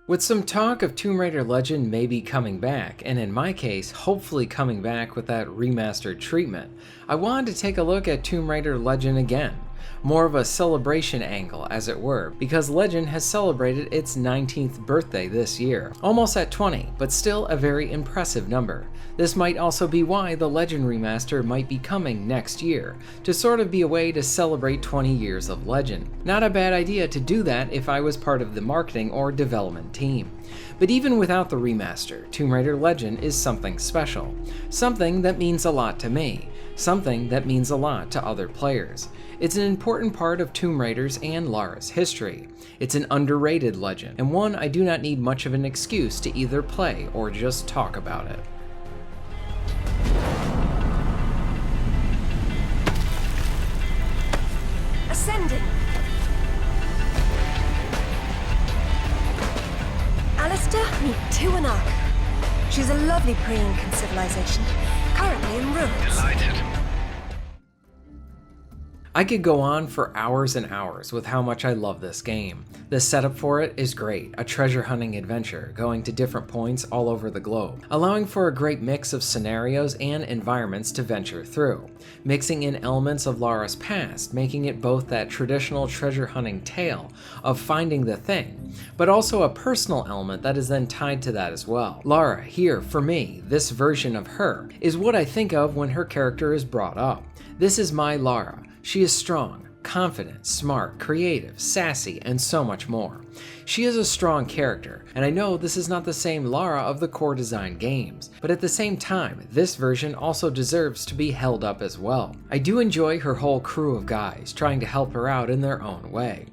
With some talk of Tomb Raider Legend maybe coming back, and in my case, hopefully coming back with that remastered treatment, I wanted to take a look at Tomb Raider Legend again. More of a celebration angle, as it were, because Legend has celebrated its 19th birthday this year. Almost at 20, but still a very impressive number. This might also be why the Legend remaster might be coming next year, to sort of be a way to celebrate 20 years of Legend. Not a bad idea to do that if I was part of the marketing or development team. But even without the remaster, Tomb Raider Legend is something special. Something that means a lot to me. Something that means a lot to other players. It's an important part of Tomb Raider's and Lara's history. It's an underrated legend, and one I do not need much of an excuse to either play or just talk about it. Ascending. Alistair, meet Tuanak. She's a lovely pre-Incan civilization, currently in ruins. Delighted. I could go on for hours and hours with how much I love this game. The setup for it is great, a treasure hunting adventure going to different points all over the globe, allowing for a great mix of scenarios and environments to venture through, mixing in elements of Lara's past, making it both that traditional treasure hunting tale of finding the thing, but also a personal element that is then tied to that as well. Lara, here, for me, this version of her, is what I think of when her character is brought up. This is my Lara. She is strong, confident, smart, creative, sassy, and so much more. She is a strong character, and I know this is not the same Lara of the core design games, but at the same time, this version also deserves to be held up as well. I do enjoy her whole crew of guys trying to help her out in their own way,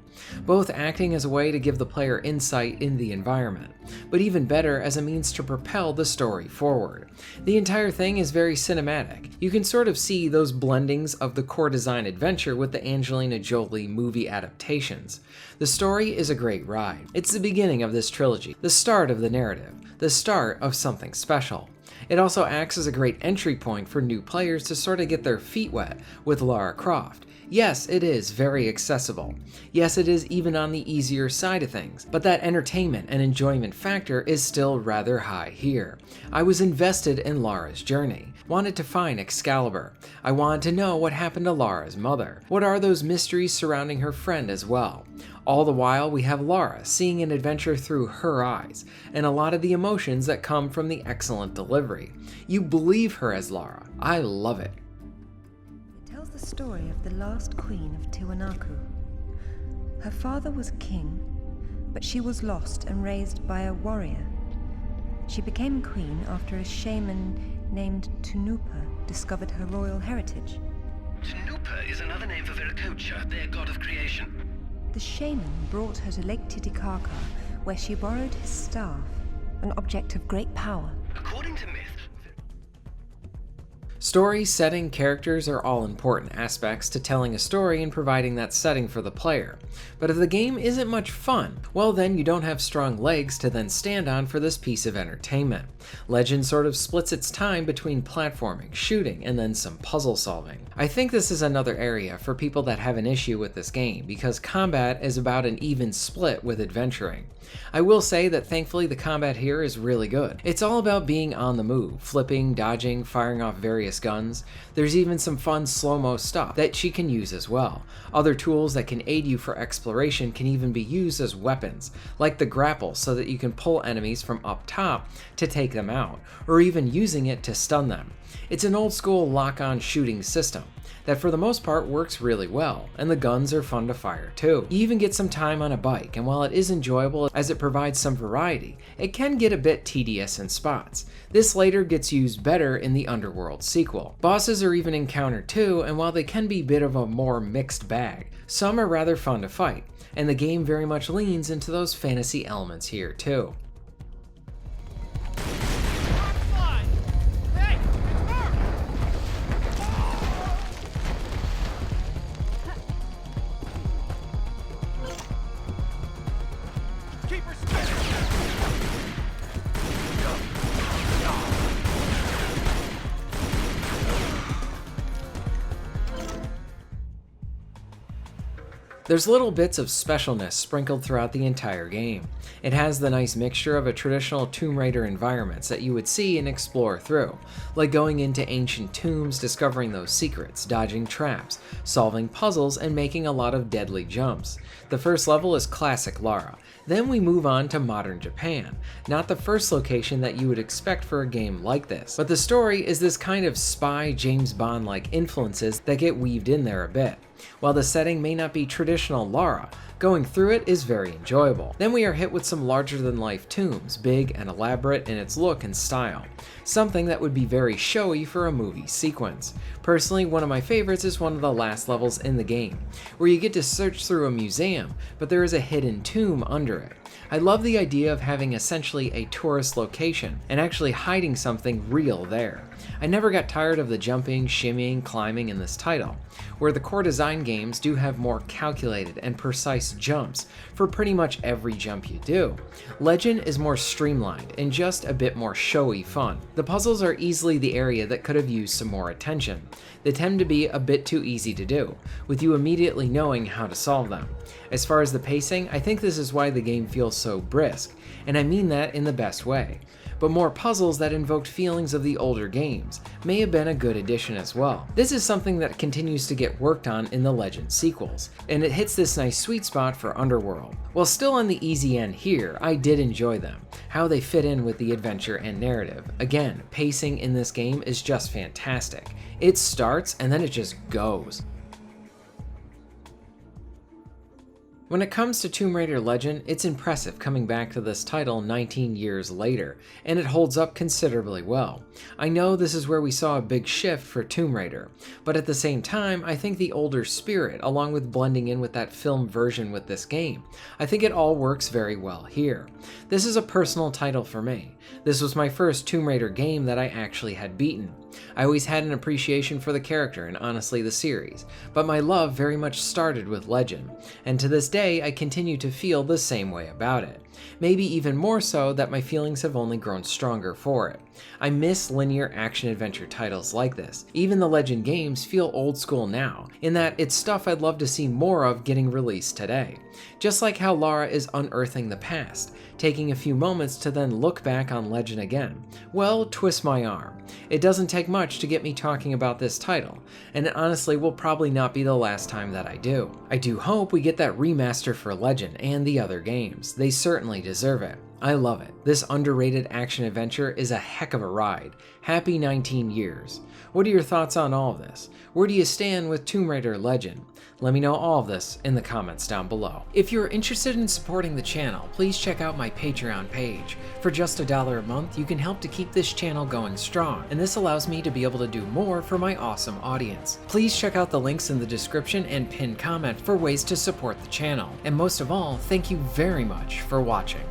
both acting as a way to give the player insight in the environment, but even better as a means to propel the story forward. The entire thing is very cinematic. You can sort of see those blendings of the core design adventure with the Angelina Jolie movie adaptations. The story is a great ride. It's the beginning of this trilogy, the start of the narrative, the start of something special. It also acts as a great entry point for new players to sort of get their feet wet with Lara Croft. Yes, it is very accessible. Yes, it is even on the easier side of things, but that entertainment and enjoyment factor is still rather high here. I was invested in Lara's journey, wanted to find Excalibur. I wanted to know what happened to Lara's mother. What are those mysteries surrounding her friend as well? All the while, we have Lara seeing an adventure through her eyes, and a lot of the emotions that come from the excellent delivery. You believe her as Lara. I love it. The story of the last queen of Tiwanaku. Her father was king, but she was lost and raised by a warrior. She became queen after a shaman named Tunupa discovered her royal heritage. Tunupa is another name for Viracocha, their god of creation. The shaman brought her to Lake Titicaca, where she borrowed his staff, an object of great power. According to myth, Story, setting, characters are all important aspects to telling a story and providing that setting for the player. But if the game isn't much fun, well then you don't have strong legs to then stand on for this piece of entertainment. Legend sort of splits its time between platforming, shooting, and then some puzzle solving. I think this is another area for people that have an issue with this game because combat is about an even split with adventuring. I will say that thankfully the combat here is really good. It's all about being on the move, flipping, dodging, firing off various guns. There's even some fun slow-mo stuff that she can use as well. Other tools that can aid you for exploration can even be used as weapons, like the grapple so that you can pull enemies from up top to take them out, or even using it to stun them. It's an old school lock-on shooting system that for the most part works really well, and the guns are fun to fire too. You even get some time on a bike, and while it is enjoyable as it provides some variety, it can get a bit tedious in spots. This later gets used better in the Underworld sequel. Bosses are even encountered too, and while they can be a bit of a more mixed bag, some are rather fun to fight, and the game very much leans into those fantasy elements here too. There's little bits of specialness sprinkled throughout the entire game. It has the nice mixture of a traditional Tomb Raider environments that you would see and explore through, like going into ancient tombs, discovering those secrets, dodging traps, solving puzzles, and making a lot of deadly jumps. The first level is classic Lara. Then we move on to modern Japan, not the first location that you would expect for a game like this, but the story is this kind of spy James Bond-like influences that get weaved in there a bit. While the setting may not be traditional Lara, going through it is very enjoyable. Then we are hit with some larger-than-life tombs, big and elaborate in its look and style, something that would be very showy for a movie sequence. Personally, one of my favorites is one of the last levels in the game, where you get to search through a museum, but there is a hidden tomb under it. I love the idea of having essentially a tourist location and actually hiding something real there. I never got tired of the jumping, shimmying, climbing in this title, where the core design games do have more calculated and precise jumps for pretty much every jump you do. Legend is more streamlined and just a bit more showy fun. The puzzles are easily the area that could have used some more attention. They tend to be a bit too easy to do, with you immediately knowing how to solve them. As far as the pacing, I think this is why the game feels so brisk, and I mean that in the best way. But more puzzles that invoked feelings of the older games may have been a good addition as well. This is something that continues to get worked on in the Legend sequels, and it hits this nice sweet spot for Underworld. While still on the easy end here, I did enjoy them, how they fit in with the adventure and narrative. Again, pacing in this game is just fantastic. It starts and then it just goes. When it comes to Tomb Raider Legend, it's impressive coming back to this title 19 years later, and it holds up considerably well. I know this is where we saw a big shift for Tomb Raider, but at the same time, I think the older spirit, along with blending in with that film version with this game, I think it all works very well here. This is a personal title for me. This was my first Tomb Raider game that I actually had beaten. I always had an appreciation for the character and honestly the series, but my love very much started with Legend, and to this day I continue to feel the same way about it. Maybe even more so that my feelings have only grown stronger for it. I miss linear action-adventure titles like this. Even the Legend games feel old school now, in that it's stuff I'd love to see more of getting released today. Just like how Lara is unearthing the past, taking a few moments to then look back on Legend again. Well, twist my arm. It doesn't take much to get me talking about this title, and it honestly will probably not be the last time that I do. I do hope we get that remaster for Legend and the other games. They certainly deserve it. I love it. This underrated action-adventure is a heck of a ride. Happy 19 years. What are your thoughts on all of this? Where do you stand with Tomb Raider Legend? Let me know all of this in the comments down below. If you're interested in supporting the channel, please check out my Patreon page. For just $1 a month, you can help to keep this channel going strong, and this allows me to be able to do more for my awesome audience. Please check out the links in the description and pinned comment for ways to support the channel. And most of all, thank you very much for watching.